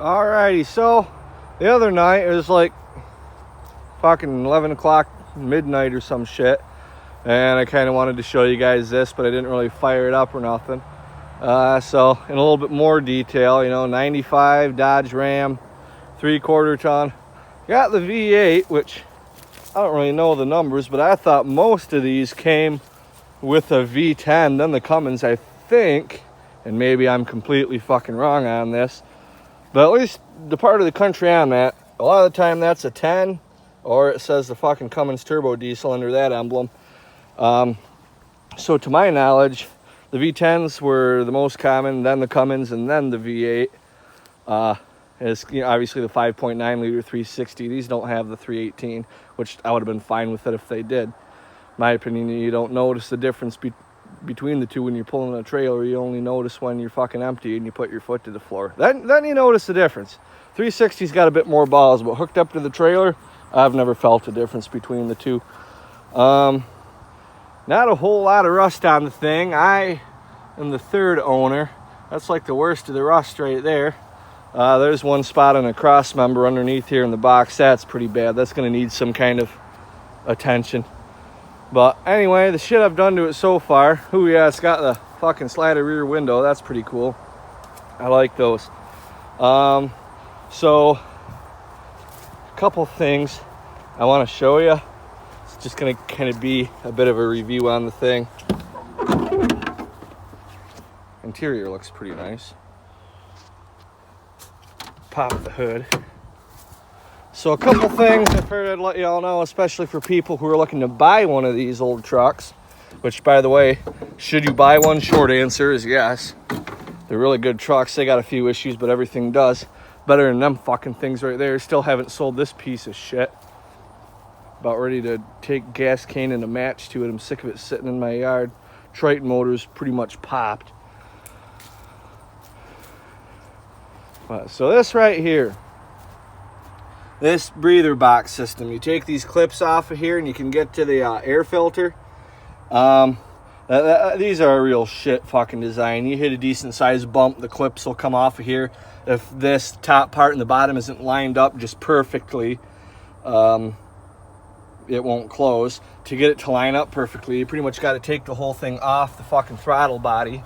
Alrighty, so the other night, it was like fucking 11 o'clock midnight or some shit, and I kind of wanted to show you guys this, but I didn't really fire it up or nothing. So in a little bit more detail, 95 Dodge Ram, 3/4 ton. Got the V8, which I don't really know the numbers, but I thought most of these came with a V10, then the Cummins, I think, and maybe I'm completely fucking wrong on this, but at least the part of the country I'm at, a lot of the time that's a 10, or it says the fucking Cummins turbo diesel under that emblem. So to my knowledge, the V10s were the most common, then the Cummins, and then the V8. Is obviously the 5.9 liter 360. These don't have the 318, which I would have been fine with it if they did. My opinion, you don't notice the difference between the two when you're pulling a trailer. You only notice when you're fucking empty and you put your foot to the floor. Then you notice the difference. 360's got a bit more balls, but hooked up to the trailer, I've never felt a difference between the two. Not a whole lot of rust on the thing. I am the third owner. That's like the worst of the rust right there. There's one spot on a cross member underneath here in the box. That's pretty bad. That's going to need some kind of attention. But anyway, the shit I've done to it so far. Ooh, yeah, it's got the fucking slider rear window. That's pretty cool. I like those. So, a couple things I want to show you. It's just going to kind of be a bit of a review on the thing. Interior looks pretty nice. Pop the hood. So a couple things I figured I'd let you all know, especially for people who are looking to buy one of these old trucks, which, by the way, should you buy one? Short answer is yes. They're really good trucks. They got a few issues, but everything does. Better than them fucking things right there. Still haven't sold this piece of shit. About ready to take gas can and a match to it. I'm sick of it sitting in my yard. Triton motor's pretty much popped. So this right here, this breather box system, you take these clips off of here and you can get to the air filter. These are a real shit fucking design. You hit a decent sized bump, the clips will come off of here. If this top part and the bottom isn't lined up just perfectly, it won't close. To get it to line up perfectly, you pretty much got to take the whole thing off the fucking throttle body.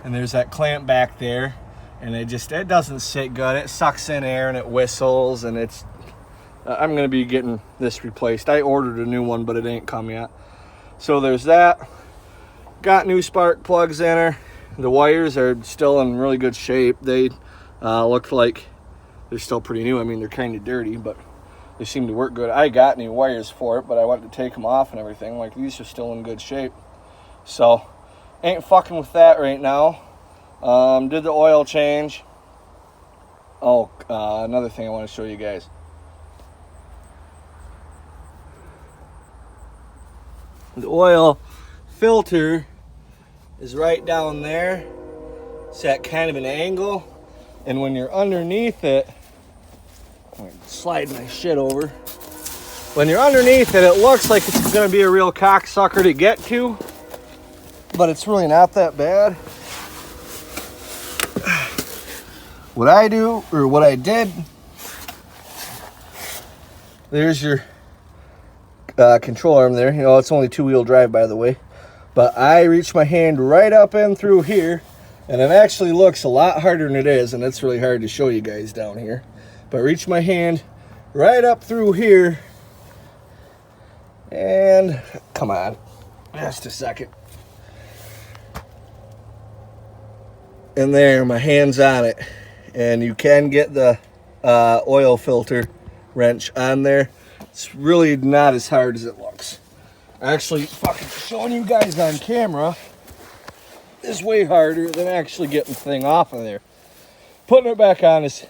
And there's that clamp back there. And it doesn't sit good. It sucks in air and it whistles, and it's I'm gonna be getting this replaced. I ordered a new one, but it ain't come yet. So there's that. Got new spark plugs in her. The wires are still in really good shape. They look like they're still pretty new. I mean, they're kind of dirty, but they seem to work good. I got new wires for it, but I went to take them off and everything. Like, these are still in good shape. So ain't fucking with that right now. Did the oil change. Another thing I want to show you guys. The oil filter is right down there. It's at kind of an angle, and when you're underneath it, slide my shit over. When you're underneath it, it looks like it's going to be a real cocksucker to get to, but it's really not that bad. What I did, there's your control arm there. It's only 2-wheel drive, by the way. But I reached my hand right up in through here, and it actually looks a lot harder than it is, and it's really hard to show you guys down here. But I reached my hand right up through here, and come on, just a second. And there, my hand's on it. And you can get the oil filter wrench on there. It's really not as hard as it looks. Actually, fucking showing you guys on camera is way harder than actually getting the thing off of there. Putting it back on is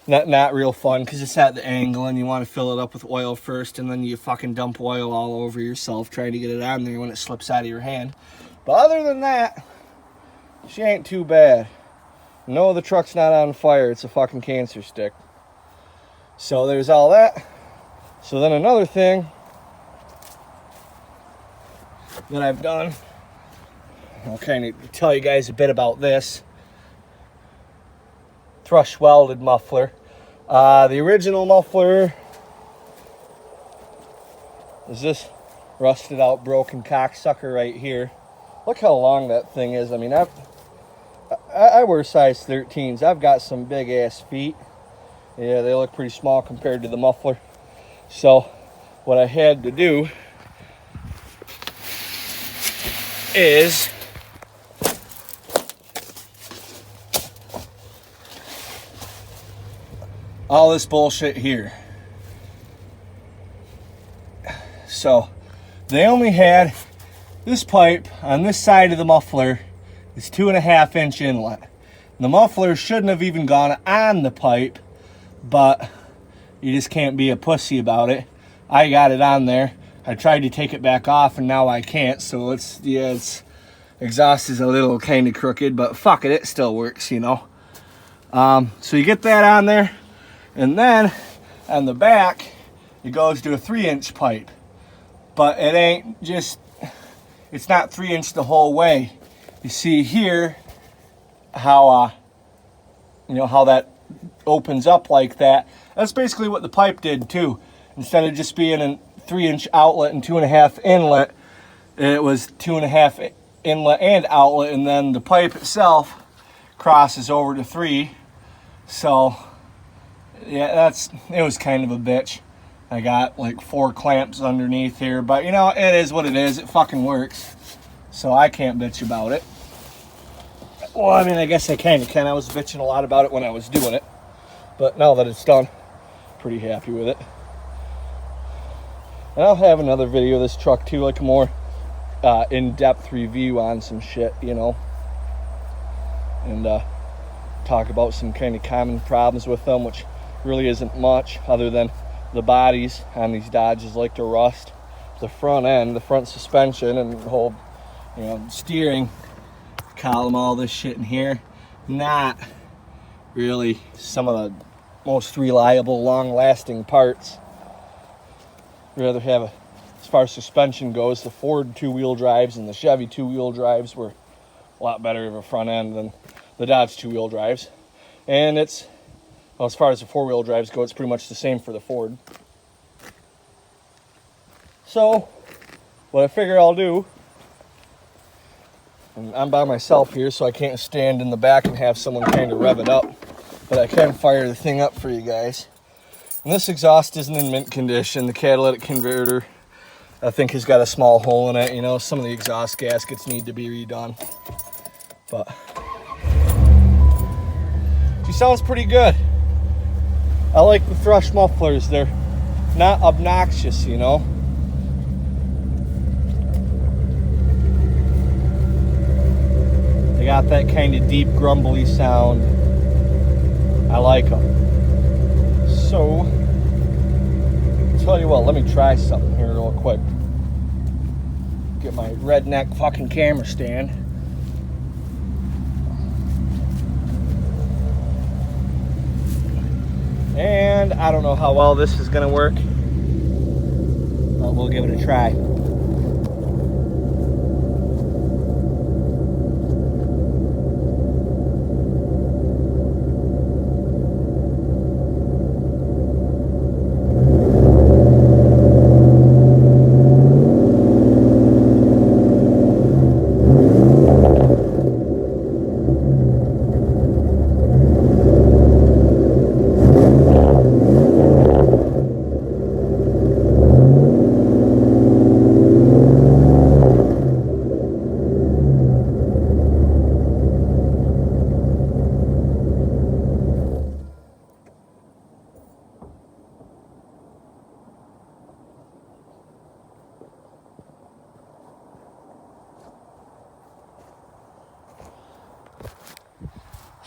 not real fun because it's at the angle and you want to fill it up with oil first, and then you fucking dump oil all over yourself trying to get it on there when it slips out of your hand. But other than that, she ain't too bad. No, the truck's not on fire. It's a fucking cancer stick. So there's all that. So then another thing that I've done, I'll kind of tell you guys a bit about this. Thrush Welded muffler. The original muffler is this rusted out broken cocksucker right here. Look how long that thing is. I mean, I wear size 13s. I've got some big ass feet. Yeah, they look pretty small compared to the muffler. So what I had to do is all this bullshit here. So they only had this pipe on this side of the muffler is 2.5 inch inlet. The muffler shouldn't have even gone on the pipe, but you just can't be a pussy about it. I got it on there. I tried to take it back off and now I can't. So it's exhaust is a little kind of crooked, but fuck it, it still works, you know. So you get that on there, and then on the back it goes to a 3-inch pipe, but it ain't just, it's not 3-inch the whole way. You see here how you know how that opens up like that. That's basically what the pipe did too. Instead of just being a 3-inch outlet and 2.5 inlet, it was 2.5 inlet and outlet, and then the pipe itself crosses over to 3. So yeah, it was kind of a bitch. I got like 4 clamps underneath here, but you know, it is what it is. It fucking works, so I can't bitch about it. Well, I mean, I guess I kind of can. I was bitching a lot about it when I was doing it, but now that it's done, pretty happy with it. And I'll have another video of this truck too, like a more in-depth review on some shit, you know, and talk about some kind of common problems with them, which really isn't much other than the bodies on these Dodges like to rust. The front end, the front suspension, and the whole, you know, steering column, all this shit in here, not really some of the most reliable, long-lasting parts. Rather have as far as suspension goes, the Ford 2-wheel drives and the Chevy 2-wheel drives were a lot better of a front end than the Dodge 2-wheel drives. And it's, well, as far as the 4-wheel drives go, it's pretty much the same for the Ford. So what I figure I'll do, and I'm by myself here, so I can't stand in the back and have someone kind of rev it up, but I can fire the thing up for you guys. And this exhaust isn't in mint condition. The catalytic converter, I think, has got a small hole in it. You know, some of the exhaust gaskets need to be redone. But she sounds pretty good. I like the Thrush mufflers. They're not obnoxious, you know. They got that kind of deep, grumbly sound. I like them. So, tell you what, let me try something here real quick. Get my redneck fucking camera stand. And I don't know how well this is gonna work, but we'll give it a try.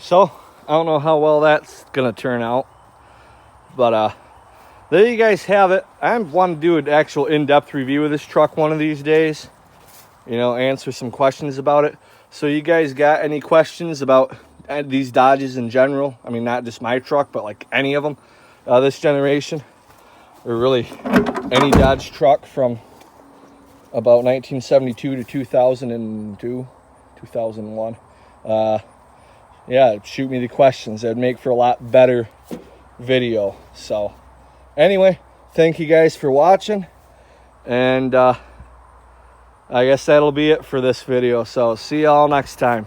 So I don't know how well that's gonna turn out, but there you guys have it. I want to do an actual in-depth review of this truck one of these days, you know, answer some questions about it. So you guys got any questions about these Dodges in general? I mean, not just my truck, but like any of them this generation, or really any Dodge truck from about 1972 to 2002, 2001. yeah, shoot me the questions. That'd make for a lot better video. So anyway, thank you guys for watching, and I guess that'll be it for this video. So see y'all next time.